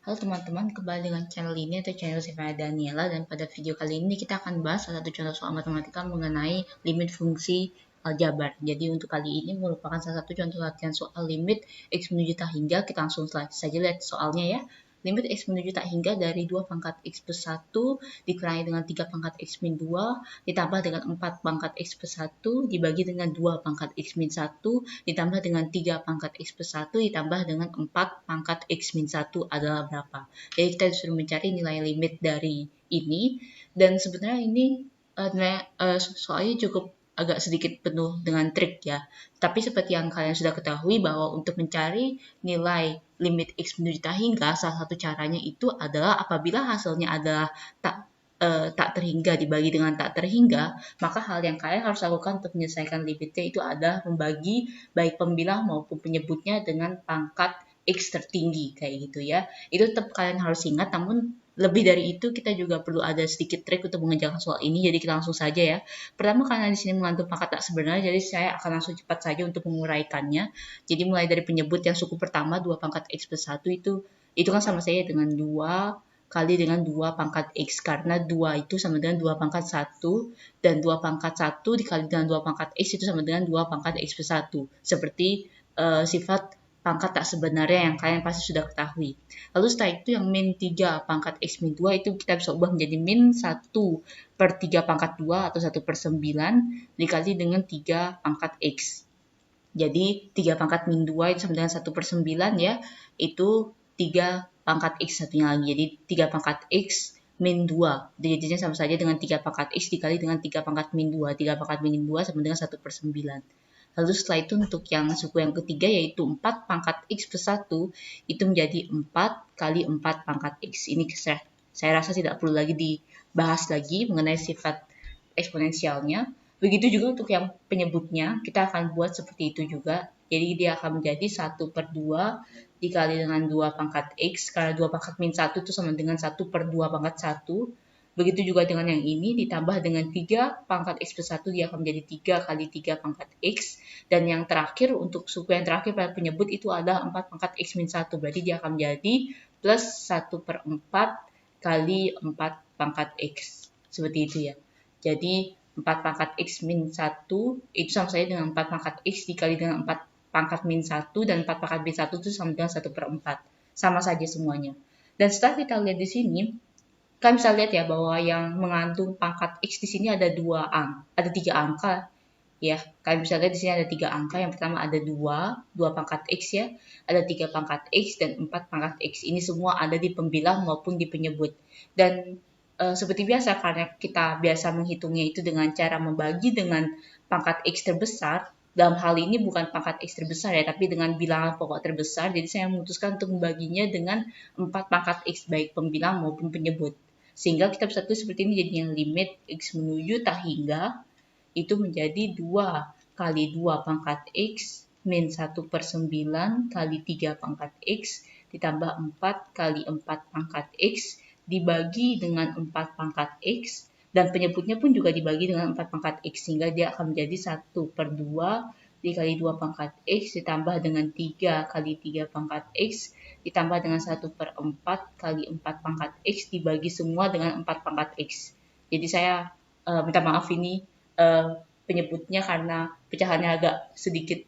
Halo teman-teman, kembali dengan channel ini atau channel Sifaya Daniela, dan pada video kali ini kita akan bahas salah satu contoh soal matematika mengenai limit fungsi aljabar. Jadi untuk kali ini merupakan salah satu contoh latihan soal limit X menuju tak hingga. Kita langsung saja lihat soalnya ya. Limit X menuju tak hingga dari 2 pangkat X plus 1 dikurangi dengan 3 pangkat X min 2 ditambah dengan 4 pangkat X plus 1 dibagi dengan 2 pangkat X min 1 ditambah dengan 3 pangkat X plus 1 ditambah dengan 4 pangkat X min 1 adalah berapa. Jadi kita disuruh mencari nilai limit dari ini, dan sebenarnya ini soalnya cukup agak sedikit penuh dengan trik ya. Tapi seperti yang kalian sudah ketahui bahwa untuk mencari nilai limit X menuju tak hingga, salah satu caranya itu adalah apabila hasilnya adalah tak terhingga dibagi dengan tak terhingga, maka hal yang kalian harus lakukan untuk menyelesaikan limitnya itu adalah membagi baik pembilang maupun penyebutnya dengan pangkat X tertinggi kayak gitu ya. Itu tetap kalian harus ingat, namun lebih dari itu kita juga perlu ada sedikit trik untuk mengerjakan soal ini. Jadi kita langsung saja ya. Pertama, karena di sini mengandung pangkat tak sebenarnya, jadi saya akan langsung cepat saja untuk menguraikannya. Jadi mulai dari penyebut yang suku pertama 2 pangkat X plus 1 itu kan sama saja dengan 2 kali dengan 2 pangkat X, karena 2 itu sama dengan 2 pangkat 1, dan 2 pangkat 1 dikali dengan 2 pangkat X itu sama dengan 2 pangkat X plus 1. Seperti sifat pangkat tak sebenarnya yang kalian pasti sudah ketahui. Lalu setelah itu yang min 3 pangkat X min 2 itu kita bisa ubah menjadi min 1 per 3 pangkat 2 atau 1 per 9 dikali dengan 3 pangkat X. Jadi 3 pangkat min 2 itu sama dengan 1 per 9 ya, itu 3 pangkat X satunya lagi. Jadi 3 pangkat X min 2. Jadinya sama saja dengan 3 pangkat X dikali dengan 3 pangkat min 2. 3 pangkat min 2 sama dengan 1 per 9. Lalu setelah itu untuk yang suku yang ketiga yaitu 4 pangkat X plus 1 itu menjadi 4 kali 4 pangkat X. Ini saya rasa tidak perlu lagi dibahas lagi mengenai sifat eksponensialnya. Begitu juga untuk yang penyebutnya, kita akan buat seperti itu juga. Jadi dia akan menjadi 1 per 2 dikali dengan 2 pangkat X, karena 2 pangkat min 1 itu sama dengan 1 per 2 pangkat 1. Begitu juga dengan yang ini, ditambah dengan 3 pangkat X plus 1, dia akan menjadi 3 kali 3 pangkat X. Dan yang terakhir, untuk suku yang terakhir pada penyebut itu adalah 4 pangkat X min 1. Berarti dia akan menjadi plus 1 per 4 kali 4 pangkat X. Seperti itu ya. Jadi 4 pangkat X min 1 itu sama saja dengan 4 pangkat X dikali dengan 4 pangkat min 1, dan 4 pangkat min 1 itu sama dengan 1 per 4. Sama saja semuanya. Dan setelah kita lihat di sini, kalian bisa lihat ya bahwa yang mengandung pangkat X di sini ada 3 angka ya. Kalian bisa lihat di sini ada 3 angka. Yang pertama ada 2 pangkat X ya. Ada 3 pangkat X dan 4 pangkat X. Ini semua ada di pembilang maupun di penyebut. Dan seperti biasa, karena kita biasa menghitungnya itu dengan cara membagi dengan pangkat X terbesar. Dalam hal ini bukan pangkat X terbesar ya, tapi dengan bilangan pokok terbesar. Jadi saya memutuskan untuk membaginya dengan 4 pangkat X, baik pembilang maupun penyebut. Sehingga kita bisa tulis seperti ini, jadinya limit X menuju tak hingga itu menjadi 2 kali 2 pangkat X min 1 per 9 kali 3 pangkat X ditambah 4 kali 4 pangkat X dibagi dengan 4 pangkat X, dan penyebutnya pun juga dibagi dengan 4 pangkat X, sehingga dia akan menjadi 1 per 2 dikali 2 pangkat X ditambah dengan 3 kali 3 pangkat X ditambah dengan 1 per 4 kali 4 pangkat X dibagi semua dengan 4 pangkat X. Jadi saya minta maaf ini penyebutnya karena pecahannya agak sedikit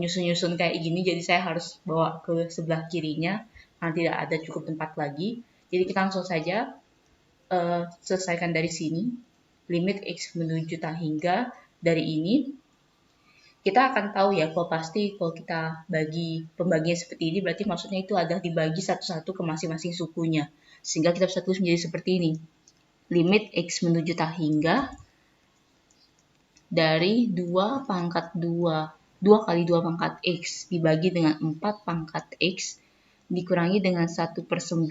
nyusun-nyusun kayak gini, jadi saya harus bawa ke sebelah kirinya karena tidak ada cukup tempat lagi. Jadi kita langsung saja selesaikan dari sini. Limit X menuju tak hingga dari ini. Kita akan tahu ya, kalau kita bagi pembagian seperti ini, berarti maksudnya itu adalah dibagi satu-satu ke masing-masing sukunya. Sehingga kita bisa tulis menjadi seperti ini. Limit X menuju tak hingga dari 2 pangkat 2 kali 2 pangkat X dibagi dengan 4 pangkat X dikurangi dengan 1 per 9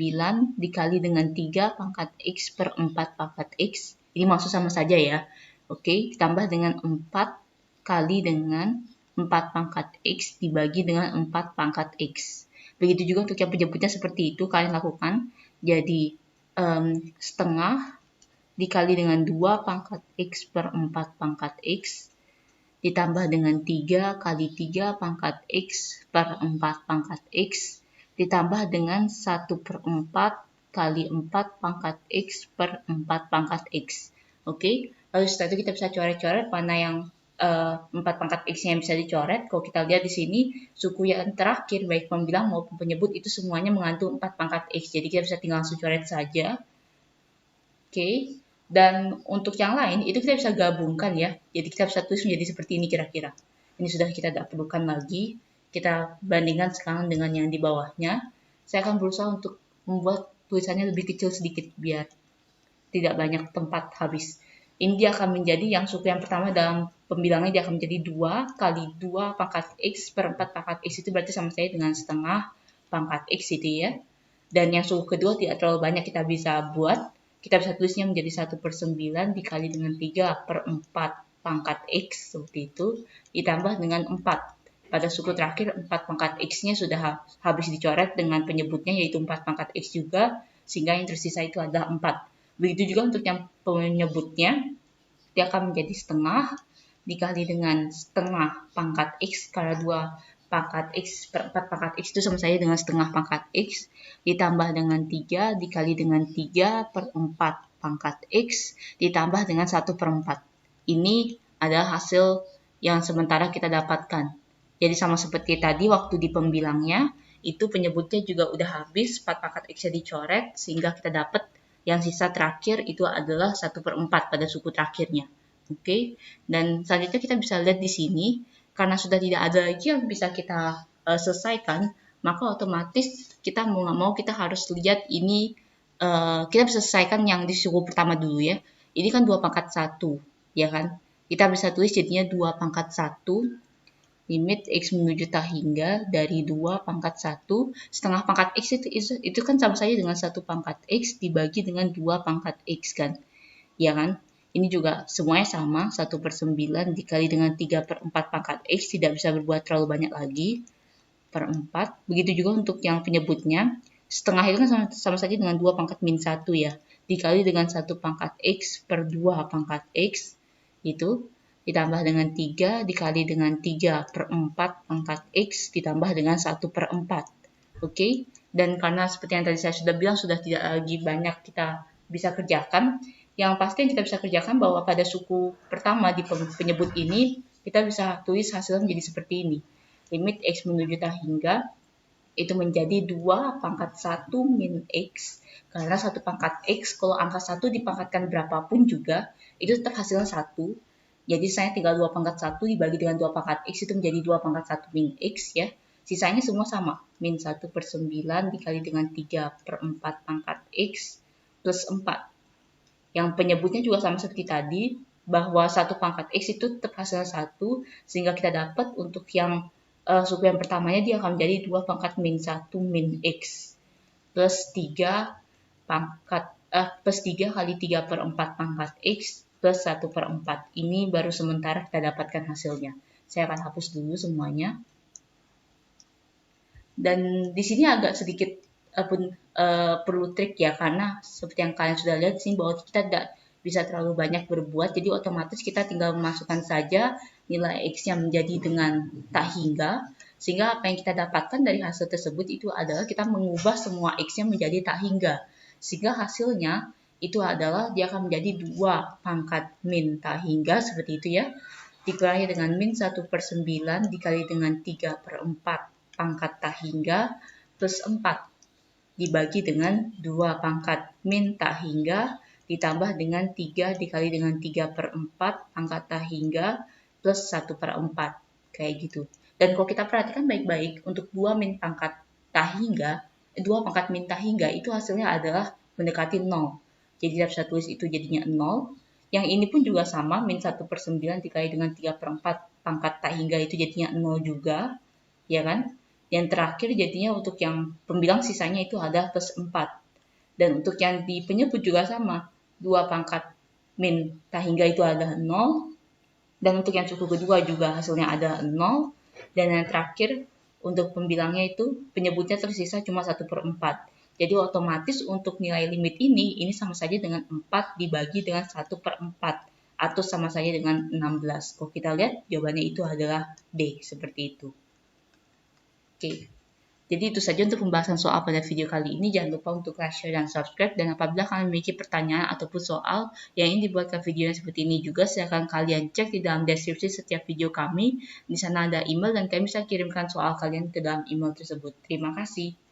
dikali dengan 3 pangkat X per 4 pangkat X. Ini maksud sama saja ya. Oke, ditambah dengan 4 kali dengan 4 pangkat X dibagi dengan 4 pangkat X. Begitu juga untuk yang penyebutnya seperti itu, kalian lakukan. Jadi setengah dikali dengan 2 pangkat X per 4 pangkat X ditambah dengan 3 kali 3 pangkat X per 4 pangkat X ditambah dengan 1/4 kali 4 pangkat X per 4 pangkat X. Oke, lalu setelah itu kita bisa coret-coret mana yang 4 pangkat X-nya yang bisa dicoret. Kalau kita lihat di sini, suku yang terakhir, baik pembilang maupun penyebut, itu semuanya mengandung 4 pangkat X. Jadi kita bisa tinggal langsung coret saja. Oke, dan untuk yang lain, itu kita bisa gabungkan ya. Jadi kita bisa tulis menjadi seperti ini kira-kira. Ini sudah kita tidak perlukan lagi. Kita bandingkan sekarang dengan yang di bawahnya. Saya akan berusaha untuk membuat tulisannya lebih kecil sedikit, biar tidak banyak tempat habis. Ini dia akan menjadi yang suku yang pertama dalam pembilangnya dia akan menjadi 2 kali 2 pangkat X per 4 pangkat X, itu berarti sama saya dengan setengah pangkat X itu ya. Dan yang suku kedua tidak terlalu banyak kita bisa buat. Kita bisa tulisnya menjadi 1/9 dikali dengan 3/4 pangkat X seperti itu, ditambah dengan 4. Pada suku terakhir 4 pangkat X-nya sudah habis dicoret dengan penyebutnya yaitu 4 pangkat X juga, sehingga yang tersisa itu adalah 4. Begitu juga untuk yang penyebutnya, dia akan menjadi setengah dikali dengan setengah pangkat X, karena 2 pangkat X per 4 pangkat X itu sama saja dengan setengah pangkat X, ditambah dengan 3 dikali dengan 3/4 pangkat X, ditambah dengan 1/4. Ini adalah hasil yang sementara kita dapatkan. Jadi sama seperti tadi waktu di pembilangnya, itu penyebutnya juga udah habis, 4 pangkat X-nya dicoret, sehingga kita dapat yang sisa terakhir itu adalah 1/4 pada suku terakhirnya. Oke, dan selanjutnya kita bisa lihat di sini, karena sudah tidak ada lagi yang bisa kita selesaikan, maka otomatis kita mau nggak mau kita harus lihat ini, kita bisa selesaikan yang di suku pertama dulu ya. Ini kan 2 pangkat 1, ya kan? Kita bisa tulis jadinya 2 pangkat 1 limit X menuju tak hingga dari 2 pangkat 1, setengah pangkat X itu kan sama saja dengan 1 pangkat X dibagi dengan 2 pangkat X kan, ya kan? Ini juga semuanya sama, 1/9 dikali dengan 3/4 pangkat X, tidak bisa berbuat terlalu banyak lagi, per 4. Begitu juga untuk yang penyebutnya, setengah itu kan sama saja dengan 2 pangkat min 1 ya, dikali dengan 1 pangkat X per 2 pangkat X, itu ditambah dengan 3 dikali dengan 3/4 pangkat X ditambah dengan 1/4. Oke, dan karena seperti yang tadi saya sudah bilang sudah tidak lagi banyak kita bisa kerjakan, yang pasti yang kita bisa kerjakan bahwa pada suku pertama di penyebut ini, kita bisa tulis hasilnya menjadi seperti ini. Limit X menuju tak hingga itu menjadi 2 pangkat 1 min X, karena 1 pangkat X, kalau angka 1 dipangkatkan berapapun juga, itu tetap hasilnya 1. Jadi saya tinggal 2 pangkat 1 dibagi dengan 2 pangkat X itu menjadi 2 pangkat 1 min X ya. Sisanya semua sama, min 1/9 dikali dengan 3/4 pangkat X plus 4. Yang penyebutnya juga sama seperti tadi, bahwa 1 pangkat X itu tetap hasilnya 1, sehingga kita dapat untuk yang suku yang pertamanya dia akan menjadi 2 pangkat min 1 min X plus 3 kali 3/4 pangkat X plus 1/4. Ini baru sementara kita dapatkan hasilnya. Saya akan hapus dulu semuanya. Dan di sini agak sedikit perlu trik ya, karena seperti yang kalian sudah lihat sini bahwa kita tidak bisa terlalu banyak berbuat, jadi otomatis kita tinggal memasukkan saja nilai X-nya menjadi dengan tak hingga, sehingga apa yang kita dapatkan dari hasil tersebut itu adalah kita mengubah semua X-nya menjadi tak hingga, sehingga hasilnya itu adalah dia akan menjadi 2 pangkat min tak hingga seperti itu ya, dikurangi dengan min 1/9 dikali dengan 3/4 pangkat tak hingga plus 4 dibagi dengan 2 pangkat min tak hingga ditambah dengan 3 dikali dengan 3/4 pangkat tak hingga plus 1/4, kayak gitu. Dan kalau kita perhatikan baik-baik, untuk 2 min pangkat tak hingga, 2 pangkat min tak hingga itu hasilnya adalah mendekati 0. Jadi kita bisa tulis itu jadinya 0. Yang ini pun juga sama, min 1/9 dikali dengan 3/4 pangkat tak hingga itu jadinya 0 juga, ya kan? Yang terakhir jadinya untuk yang pembilang sisanya itu ada plus 4. Dan untuk yang di penyebut juga sama, 2 pangkat min tak hingga itu ada 0. Dan untuk yang suku kedua juga hasilnya ada 0. Dan yang terakhir untuk pembilangnya itu penyebutnya tersisa cuma 1/4. Jadi otomatis untuk nilai limit ini sama saja dengan 4 dibagi dengan 1/4. Atau sama saja dengan 16. Kalau kita lihat jawabannya itu adalah D, seperti itu. Oke. Jadi itu saja untuk pembahasan soal pada video kali ini. Jangan lupa untuk like, share, dan subscribe. Dan apabila kalian memiliki pertanyaan ataupun soal yang ingin dibuatkan video yang seperti ini juga, silahkan kalian cek di dalam deskripsi setiap video kami. Di sana ada email dan kami bisa kirimkan soal kalian ke dalam email tersebut. Terima kasih.